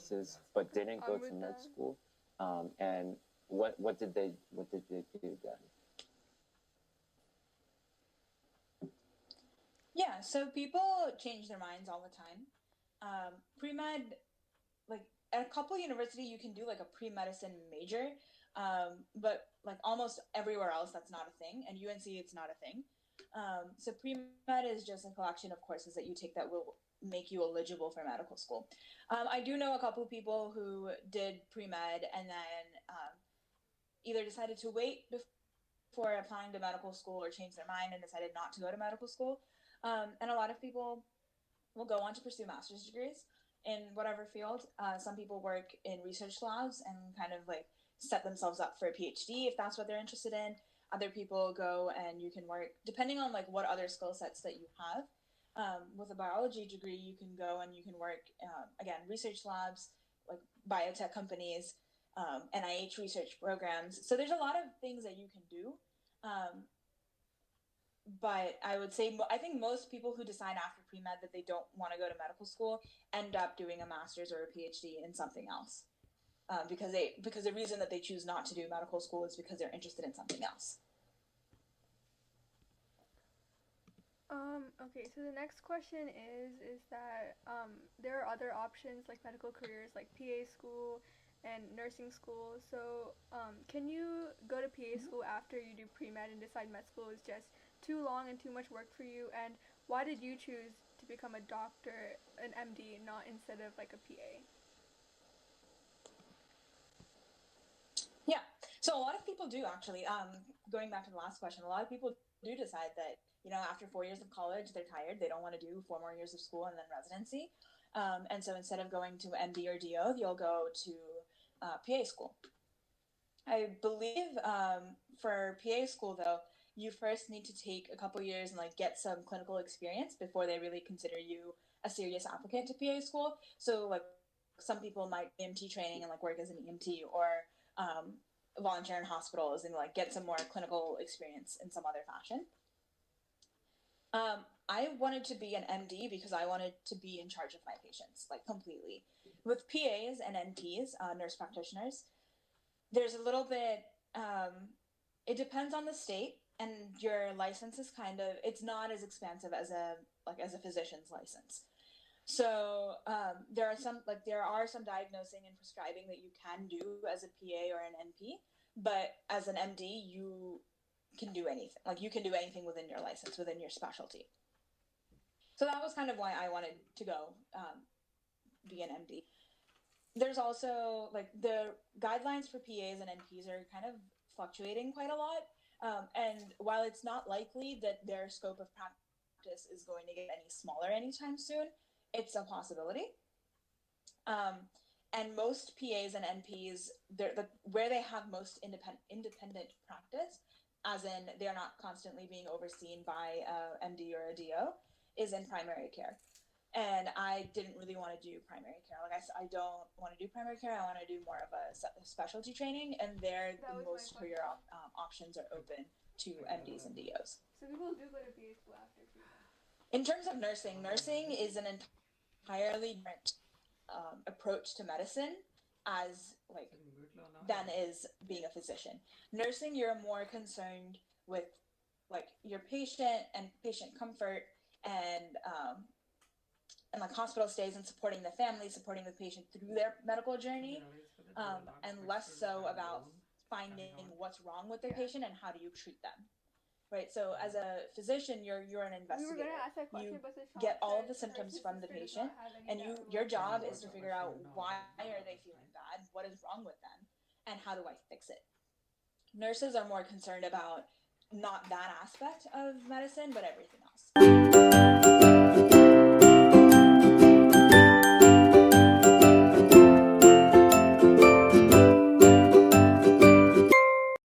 courses, but didn't go to med school. And what did they do then? Yeah, so people change their minds all the time. Pre-med, like at a couple university, you can do like a pre-medicine major, but like almost everywhere else, that's not a thing. And UNC, it's not a thing. So pre-med is just a collection of courses that you take that will make you eligible for medical school. I do know a couple of people who did pre-med and then either decided to wait before applying to medical school or changed their mind and decided not to go to medical school. And a lot of people will go on to pursue master's degrees in whatever field. Some people work in research labs and kind of like set themselves up for a PhD if that's what they're interested in. Other people go and you can work, depending on like what other skill sets that you have. With a biology degree, you can go and you can work, again, research labs, like biotech companies, NIH research programs. So there's a lot of things that you can do. But I would say, I think most people who decide after pre-med that they don't want to go to medical school end up doing a master's or a PhD in something else. Because the reason that they choose not to do medical school is because they're interested in something else. Okay, so the next question is that there are other options like medical careers like PA school and nursing school. So can you go to PA school after you do pre-med and decide med school is just too long and too much work for you? And why did you choose to become a doctor, an MD, not instead of like a PA? Yeah, so a lot of people do actually. Going back to the last question, a lot of people do decide that, you know, after 4 years of college, they're tired. They don't want to do 4 more years of school and then residency. And so instead of going to MD or DO, you'll go to PA school. I believe for PA school, though, you first need to take a couple years and like get some clinical experience before they really consider you a serious applicant to PA school. So like some people might EMT training and like work as an EMT or volunteer in hospitals and like get some more clinical experience in some other fashion. I wanted to be an MD because I wanted to be in charge of my patients, like completely. With PAs and NPs, nurse practitioners, there's a little bit, it depends on the state, and your license is kind of, it's not as expansive as a physician's license. So there are some diagnosing and prescribing that you can do as a PA or an NP, but as an MD, you can do anything. Like you can do anything within your license, within your specialty. So that was kind of why I wanted to go be an MD. There's also like the guidelines for PAs and NPs are kind of fluctuating quite a lot. And while it's not likely that their scope of practice is going to get any smaller anytime soon, it's a possibility. And most PAs and NPs, where they have most independent practice, as in they're not constantly being overseen by a MD or a DO, is in primary care. And I didn't really want to do primary care. Like I don't want to do primary care. I want to do more of a specialty training, and there most career options are open to MDs and DOs. So people do go to PA school after treatment. In terms of nursing is an entirely different approach to medicine as like than is being a physician. Nursing, you're more concerned with like your patient and patient comfort and like hospital stays and supporting the family, supporting the patient through their medical journey, and less so about finding what's wrong with the patient and how do you treat them. Right, so as a physician, you're an investigator. You get all of the symptoms from the patient, and your job is to figure out why are they feeling bad, what is wrong with them, and how do I fix it. Nurses are more concerned about not that aspect of medicine, but everything else.